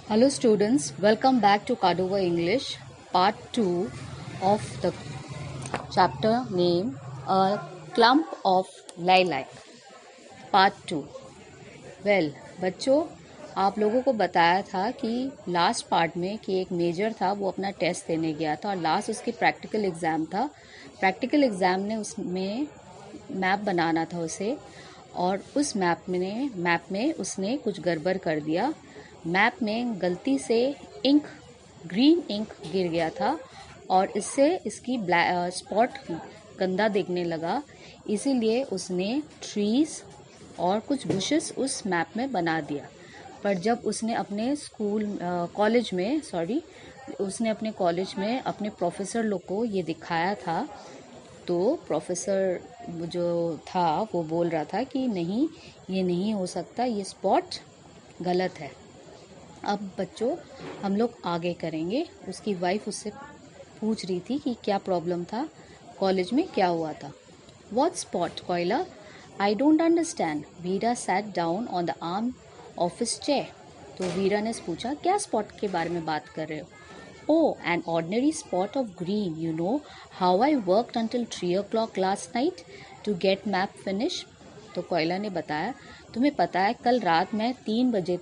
Hello students, welcome back to Cordova English, part 2 of the chapter name A Clump of Lilac, part 2. Well, बच्चों आप लोगों को बताया था कि लास्ट पार्ट में कि एक मेजर था वो अपना टेस्ट देने गया था और लास्ट उसकी प्रैक्टिकल एग्ज़ाम था। प्रैक्टिकल एग्ज़ाम ने उसमें मैप बनाना था उसे और उस मैप में उसने कुछ गड़बड़ कर दिया। मैप में गलती से ग्रीन इंक गिर गया था और इससे इसकी स्पॉट गंदा दिखने लगा। इसीलिए उसने ट्रीज और कुछ बुशेस उस मैप में बना दिया। पर जब उसने अपने कॉलेज में अपने प्रोफेसर लोग को ये दिखाया था तो प्रोफेसर जो था वो बोल रहा था कि नहीं, ये नहीं हो सकता, ये स्पॉट गलत है। अब बच्चों हम लोग आगे करेंगे। उसकी वाइफ उससे पूछ रही थी कि क्या प्रॉब्लम था, कॉलेज में क्या हुआ था। What spot Koyla? I don't understand. Veera sat down on the arm of his chair. तो वीरा ने पूछा क्या स्पॉट के बारे में बात कर रहे हो? Oh, an ordinary spot of green. You know how I worked until 3 o'clock last night to get map finished? तो कोयला ने बताया, तुम्हें पता है कल रात मैं 3 बजे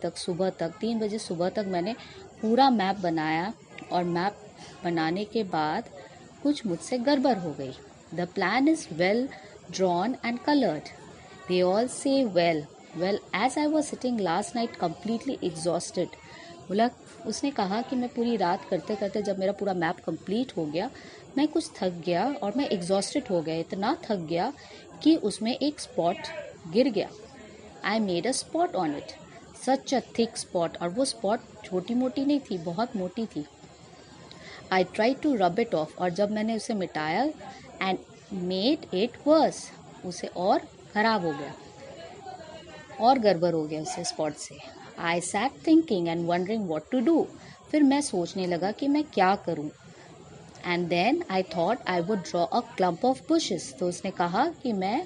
सुबह तक मैंने पूरा मैप बनाया और मैप बनाने के बाद कुछ मुझसे गड़बड़ हो गई। The plan is well drawn and colored. They all say well. Well, as I was sitting last night completely exhausted. उसने कहा कि मैं पूरी रात करते करते जब मेरा पूरा मैप कंप्लीट हो गया मैं कुछ थक गया और मैं एग्जॉस्टेड हो गया, इतना थक गया कि उसमें एक स्पॉट गिर गया। I made a spot on it, such a thick spot. और वो स्पॉट छोटी मोटी नहीं थी, बहुत मोटी थी। I try to rub it off, और जब मैंने उसे मिटाया एंड मेड इट वर्स, उसे और खराब हो गया और गड़बड़ हो गया उसे स्पॉट से। I sat thinking and wondering what to do, फिर मैं सोचने लगा कि मैं क्या करूं। And then I thought I would draw a clump of bushes. तो उसने कहा कि मैं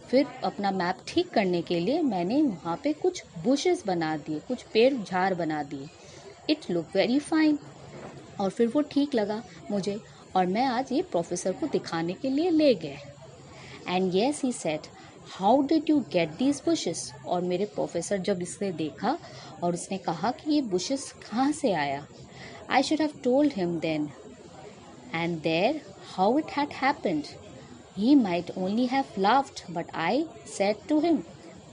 फिर अपना मैप ठीक करने के लिए मैंने वहाँ पे कुछ बुशेस बना दिए, कुछ पेड़ झाड़ बना दिए। इट लुक वेरी फाइन, और फिर वो ठीक लगा मुझे और मैं आज ये प्रोफेसर को दिखाने के लिए ले गए। And yes he said, how did you get these bushes? और मेरे प्रोफेसर जब इसे देखा और उसने कहा कि ये बुशेस कहाँ से आया। I should have told him then and there how it had happened. He might only have laughed, but I said to him,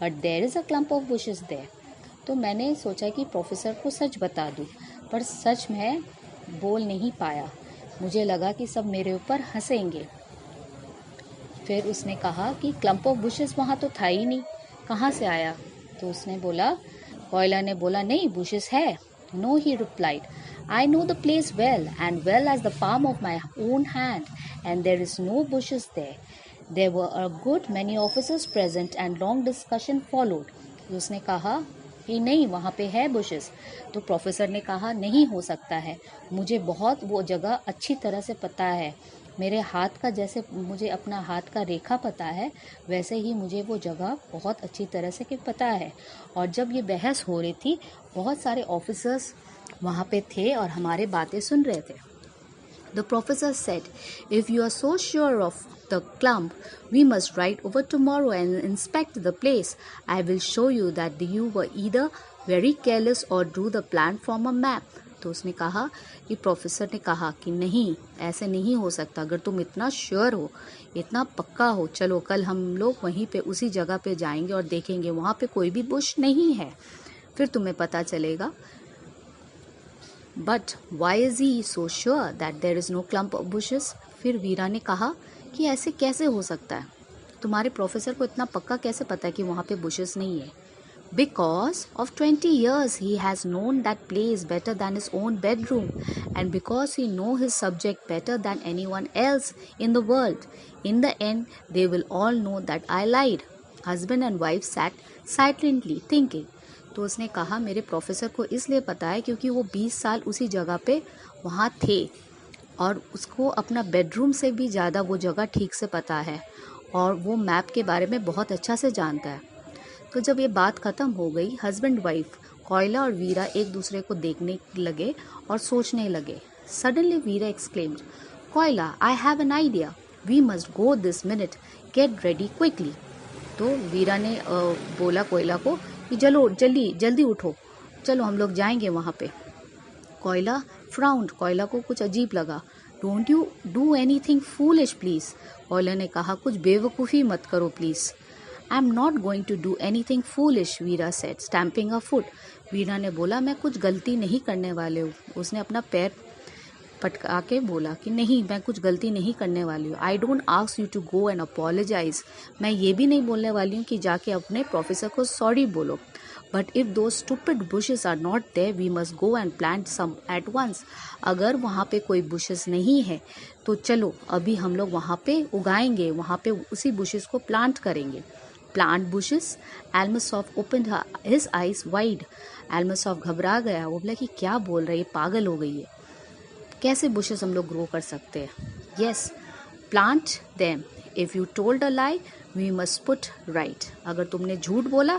but there is a clump of bushes there. तो मैंने सोचा कि professor को सच बता दूं, पर सच में बोल नहीं पाया। मुझे लगा कि सब मेरे ऊपर हंसेंगे। फिर उसने कहा कि क्लम्प ऑफ बुशेस वहाँ तो था ही नहीं, कहाँ से आया? तो उसने बोला, कोयला ने बोला, नहीं बुशेस है। No, he replied, I know the place well and well as the palm of my own hand, and there is no bushes there. There were a good many officers present and long discussion followed. तो उसने कहा कि नहीं वहाँ पे है bushes. तो professor ने कहा नहीं हो सकता है, मुझे बहुत वो जगह अच्छी तरह से पता है। मेरे हाथ का जैसे मुझे अपना हाथ का रेखा पता है वैसे ही मुझे वो जगह बहुत अच्छी तरह से पता है। और जब ये बहस हो रही थी बहुत सारे ऑफिसर्स वहाँ पे थे और हमारे बातें सुन रहे थे। The professor said, if you are so sure of the clump, we must ride over tomorrow and inspect the place. I will show you that you were either very careless or drew the plan from a map. तो उसने कहा कि professor ने कहा कि नहीं, ऐसे नहीं हो सकता। अगर तुम इतना श्योर हो, इतना पक्का हो, चलो कल हम लोग वहीं पे उसी जगह पे जाएंगे और देखेंगे वहाँ पे कोई भी बुश नहीं है, फिर तुम्हें पता चलेगा। But why is he so sure that there is no clump of bushes? फिर वीरा ने कहा कि ऐसे कैसे हो सकता है, तुम्हारे प्रोफेसर को इतना पक्का कैसे पता है कि वहाँ पे बुशेस नहीं है? Because of 20 years he has known that place better than his own bedroom, and because he know his subject better than anyone else in the world. In the end they will all know that I lied. Husband and wife sat silently thinking. तो उसने कहा मेरे professor को इसलिए पता है क्योंकि वो 20 साल उसी जगह पे वहाँ थे और उसको अपना बेडरूम से भी ज़्यादा वो जगह ठीक से पता है और वो मैप के बारे में बहुत अच्छा से जानता है। तो जब ये बात ख़त्म हो गई, हस्बैंड वाइफ कोयला और वीरा एक दूसरे को देखने लगे और सोचने लगे। Suddenly Veera exclaimed, Koyla, I have an idea, we must go this minute, get ready quickly. तो वीरा ने बोला कोयला को कि चलो जल्दी उठो, चलो हम लोग जाएंगे वहाँ पे। कोयला फ्राउंड, कोयला को कुछ अजीब लगा। Don't you do anything foolish please, कोयला ने कहा कुछ बेवकूफ़ी मत करो please. I am not going to do anything foolish, Vera said, stamping a foot. Vera ने बोला मैं कुछ गलती नहीं करने वाले हूँ। उसने अपना पैर पटका के बोला कि नहीं, मैं कुछ गलती नहीं करने वाली हूँ। I don't ask you to go and apologise, मैं ये भी नहीं बोलने वाली हूँ कि जाके अपने प्रोफेसर को सॉरी बोलो। But if those stupid bushes are not there we must go and plant some at once, अगर वहाँ पे कोई बुशेस नहीं है तो चलो अभी हम लोग वहाँ पे उगाएंगे, वहाँ पे उसी बुशेस को प्लांट करेंगे। Plant bushes, Elmsoff open his eyes wide. Elmsoff घबरा गया, वो बोला कि क्या बोल रही है, पागल हो गई है, कैसे बुशेस हम लोग ग्रो कर सकते हैं। Yes, plant them, if you told a lie we must put right, अगर तुमने झूठ बोला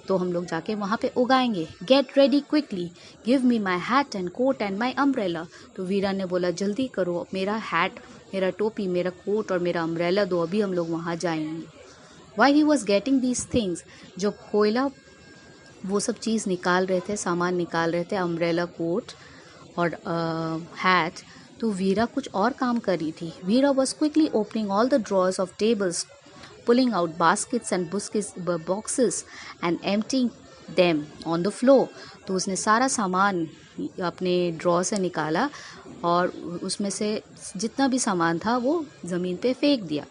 तो हम लोग जाके वहाँ पे उगाएंगे। Get ready quickly, give me my hat and coat and my umbrella. तो वीरा ने बोला जल्दी करो, मेरा हैट, मेरा टोपी, मेरा कोट और मेरा अम्ब्रेला दो, अभी हम लोग वहाँ जाएंगे। Why he was getting these things, जब कोयला वो सब चीज़ निकाल रहे थे, सामान निकाल रहे थे, अम्ब्रेला, कोट और हैट, तो वीरा कुछ और काम कर रही थी। Vera was quickly opening all the drawers of tables, pulling out baskets and boxes and emptying them on the floor। तो उसने सारा सामान अपने ड्रॉ से निकाला और उसमें से जितना भी सामान था वो ज़मीन पे फेंक दिया।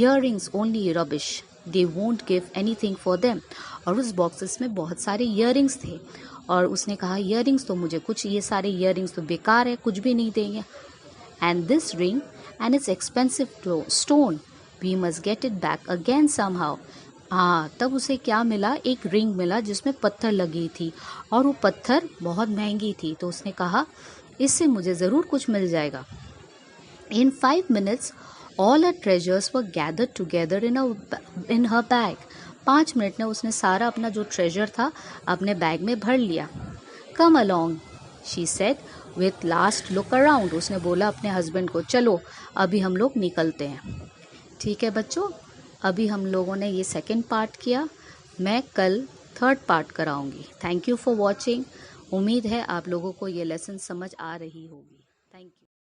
Earrings only rubbish, they won't give anything for them। और उस बॉक्सेस में बहुत सारे ईयरिंग्स थे और उसने कहा ईयरिंग्स तो मुझे कुछ, ये सारे ईयरिंग्स तो बेकार है, कुछ भी नहीं देंगे। And this ring and its expensive stone, we must get it back again somehow। हाँ, तब उसे क्या मिला, एक रिंग मिला जिसमें पत्थर लगी थी और वो पत्थर बहुत महंगी थी। तो उसने कहा इससे मुझे ज़रूर कुछ मिल जाएगा। In 5 minutes all her treasures were gathered together in her bag। 5 minute में उसने सारा अपना जो ट्रेजर था अपने बैग में भर लिया। Come along, she said with last look around। उसने बोला अपने हस्बैंड को चलो अभी हम लोग निकलते हैं। ठीक है बच्चों, अभी हम लोगों ने ये सेकंड पार्ट किया, मैं कल थर्ड पार्ट कराऊंगी। Thank you for watching. उम्मीद है आप लोगों को ये लेसन समझ आ रही होगी।